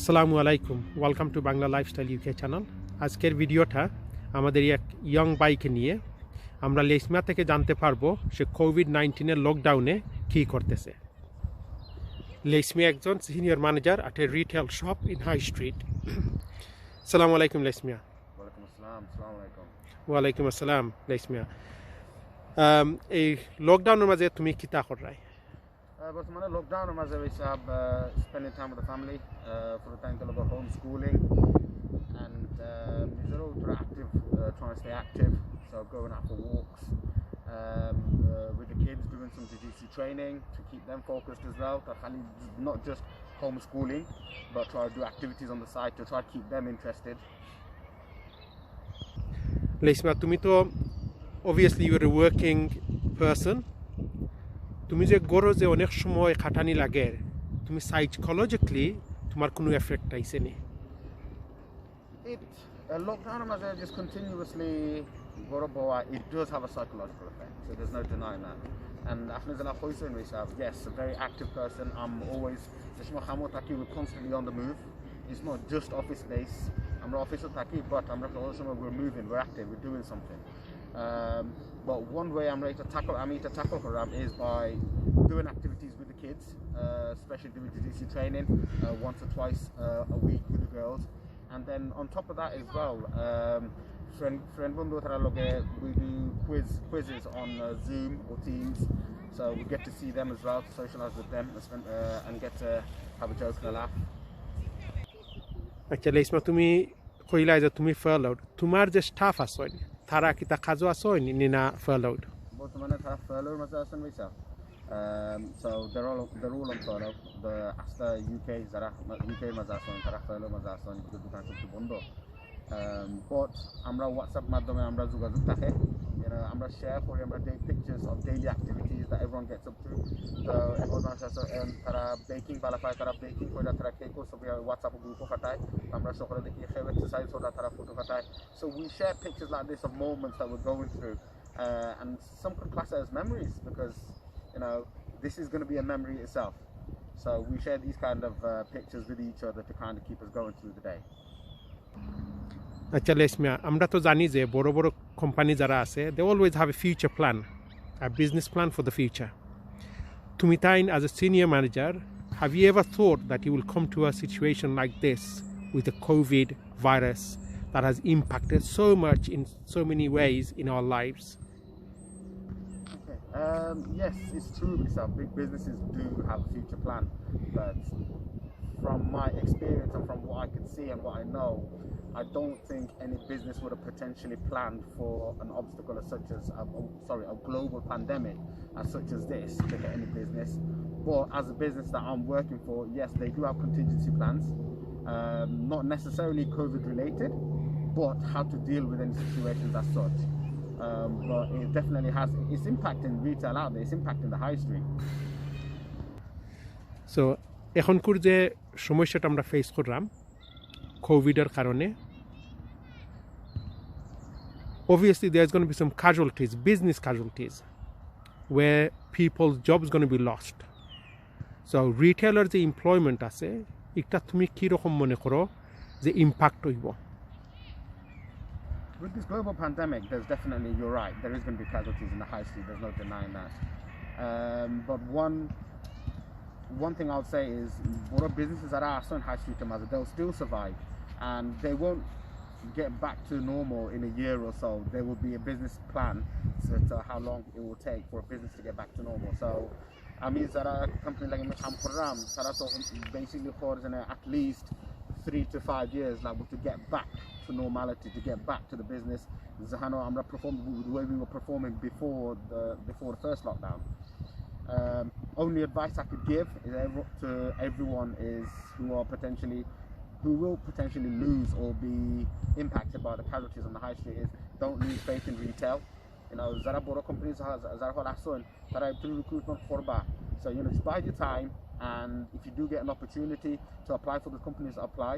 আসসালামু আলাইকুম, welcome to Bangla lifestyle UK channel. আজকের ভিডিওটা আমাদের এক ইয়ং বাইকে নিয়ে আমরা লেসমিয়া থেকে জানতে পারবো সে কোভিড-19 লকডাউনে কী করতেছে। লেসমিয়া একজন senior manager at a retail shop in high street. আসসালামু আলাইকুম লেসমিয়া। ওয়ালাইকুম আসসালাম লেসমিয়া। এই লকডাউনের মাঝে তুমি কিতা করাই? বর্তমানে লকডাউনের মাঝে হিসাব spending time with the family for the time to look at homeschooling and নিজেরও active, trying to stay active, so going out for walks with the kids, doing some jiu-jitsu training to keep them focused as well, not just homeschooling but try to do activities on the side to try to keep them interested. লেসমিয়া, তুমি তো obviously you're a working person. তুমি যে গড়ো যে অনেক সময় খাটানি লাগে, তুমি psychologically তোমার কোনো এফেক্ট আইছে নি? Lockdown just continuously it does have a psychological effect, so there's no denying that. And after yes, a very active person. I'm always we're constantly on the move. It's not just office space. I'm not office taki, but we're moving, we're active, we're doing something. But one way I'm ready to tackle Haram is by doing activities with the kids, especially doing jiu-jitsu training once or twice a week with the girls. And then on top of that as well, we do quizzes on Zoom or Teams, so we get to see them as well, to socialize with them and get to have a joke and a laugh. আচ্ছা লেসমা, তুমি কইলা যে তুমি ফার্লাউড, তোমার যে staff আছে তারা কি তা কাজও আছে নি না ফার্লাউড? বর্তমানে তারা ফার্লাউড মাঝে আছেন ভাইসা। So they're all on furlough. The after UK যারা UK মাঝে আছেন তারা ফার্লাউড মাঝে আছেন, দোকান সব বন্ধ। But আমরা WhatsApp মাধ্যমে আমরা যোগাযোগ থাকে, আমরা শেয়ার করি, আমরা pictures of daily activities that everyone gets up to. So everyone আছে তারা বেকিং বালাফায়, তারা বেকিং করে, তারা কেক সব WhatsApp গ্রুপে পাঠায়, আমরা সকলে দেখি সেই এক্সারসাইজ ওরা তারা ফটো পাঠায়. So we share pictures like this of moments that we're going through, and some could class it as memories because this is going to be a memory itself. So we share these kind of pictures with each other to kind of keep us going through the day. আচ্ছা লেসমিয়া, আমরা তো জানি যে বড় বড় company যারা আছে they always have a future plan, a business plan for the future. তুমি তাই as a senior manager, have you ever thought that you will come to a situation like this with the covid virus that has impacted so much in so many ways in our lives? Yes, it's true. Big businesses do have a future plan, but from my experience and from what I can see and what I know, I don't think any business would have potentially planned for an obstacle as such as a global pandemic as such as this to hit any business. But as a business that I'm working for, yes, they do have contingency plans, not necessarily COVID related, but how to deal with any situations as such. But it definitely has its impact in retail out there, its impact in the high street. So এখনকার যে সমস্যাটা আমরা face করলাম কোভিডের কারণে, obviously there's going to be some casualties, business casualties, where people's jobs going to be lost. So retailer যে employment আছে, এটা তুমি কি রকম মনে করো যে ইম্প্যাক্ট হইব? With this global pandemic, there's definitely, you're right, there is going to be casualties in the high street, there's no denying that. But one thing I would say is, what businesses that are on high street, they'll still survive, and they won't get back to normal in a year or so. There will be a business plan to how long it will take for a business to get back to normal. So I mean that a company like Haram basically for at least 3 to 5 years now to get back to normality, to get back to the business. I'm not performing the way we were performing before the first lockdown. Only advice I could give to everyone is who will potentially lose or be impacted by the casualties on the high street is, don't lose faith in retail. Zara boro companies zara hol ason tara recruitment korba. So just bide your time, and if you do get an opportunity to apply for the companies, apply,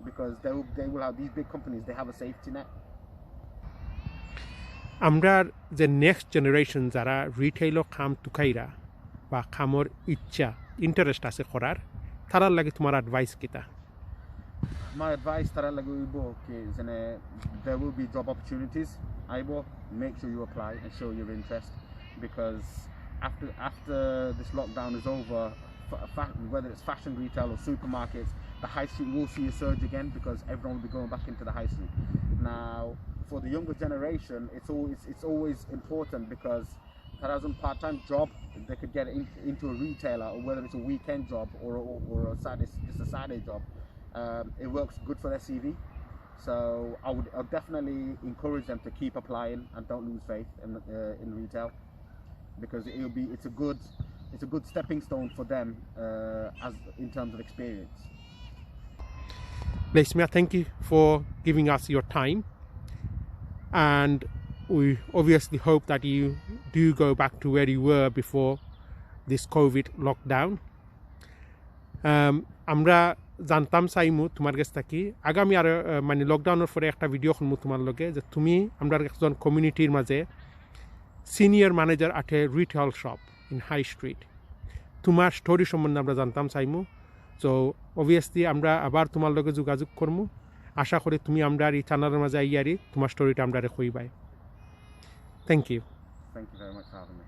because they will have, these big companies, they have a safety net. আমরা যে next generation যারা রিটেইলও কাম টুকাইরা বা কামর ইচ্ছা interest আছে করার, তারার লাগে তোমার অ্যাডভাইস কিতা? My advice tara laguibo is there will be job opportunities. Aibo, make sure you apply and show your interest, because after this lockdown is over, whether it's fashion retail or supermarkets, the high street will see a surge again because everyone will be going back into the high street. Now, for the younger generation, it's always important, because as a part-time job, they could get into a retailer, or whether it's a weekend job or a Saturday job. It works good for their CV. So I'll definitely encourage them to keep applying and don't lose faith in retail, because it's a good stepping stone for them as in terms of experience. Lesmia, thank you for giving us your time, and we obviously hope that you do go back to where you were before this COVID lockdown. আমরা জানতাম চাইমু তোমার কাছ থাকি আগামী আর মানে লকডাউনের পরে একটা ভিডিও শুনমু তোমার লগে যে তুমি আমরা একজন কমিউনিটির মাঝে senior manager at a retail shop in high street. তোমার স্টোরি সম্বন্ধে আমরা জানতাম চাইমু। সো অবভিয়াসলি আমরা আবার তোমার লগে যোগাযোগ করমু। আশা করি তুমি আমরা এই চ্যানেলের মাঝে আইয়ারি তোমার স্টোরিটা আমরা কইবাই। Thank you. Thank you very much for having me.